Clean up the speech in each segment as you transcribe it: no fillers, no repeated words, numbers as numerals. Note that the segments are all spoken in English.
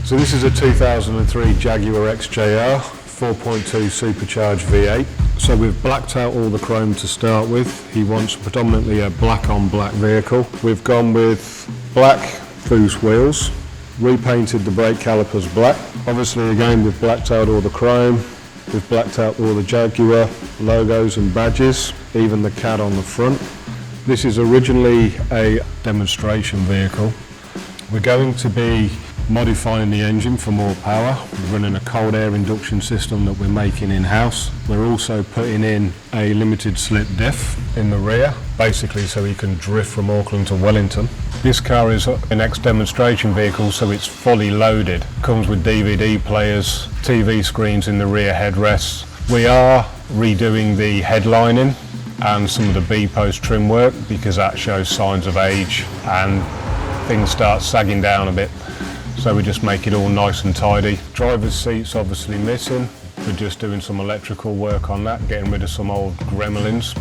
So this is a 2003 Jaguar XJR 4.2 supercharged V8. So we've blacked out all the chrome to start with. He wants predominantly a black on black vehicle. We've gone with black Foos wheels, repainted the brake calipers black. Obviously again we've blacked out all the chrome, we've blacked out all the Jaguar logos and badges, even the CAD on the front. This is originally a demonstration vehicle. We're going to be modifying the engine for more power. We're running a cold air induction system that we're making in-house. We're also putting in a limited slip diff in the rear, basically so he can drift from Auckland to Wellington. This car is an ex-demonstration vehicle, so it's fully loaded. Comes with DVD players, TV screens in the rear headrests. We are redoing the headlining and some of the B-post trim work because that shows signs of age and things start sagging down a bit. So we just make it all nice and tidy. Driver's seat's obviously missing. We're just doing some electrical work on that, getting rid of some old gremlins.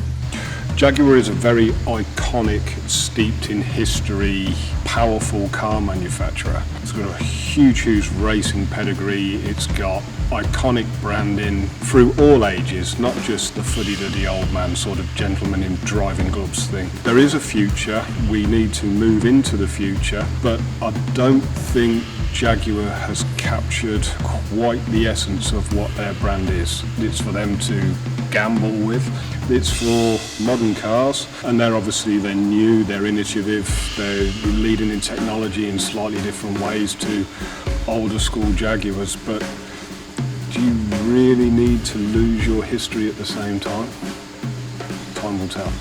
Jaguar is a very iconic, steeped in history, powerful car manufacturer. It's got a huge racing pedigree. It's got iconic branding through all ages, not just the fuddy-duddy old man sort of gentleman in driving gloves thing. There is a future. We need to move into the future, but I don't think Jaguar has captured quite the essence of what their brand is. It's for them to gamble with. It's for modern cars, and they're new, they're innovative, they're leading in technology in slightly different ways to older school Jaguars, but do you really need to lose your history at the same time? Time will tell.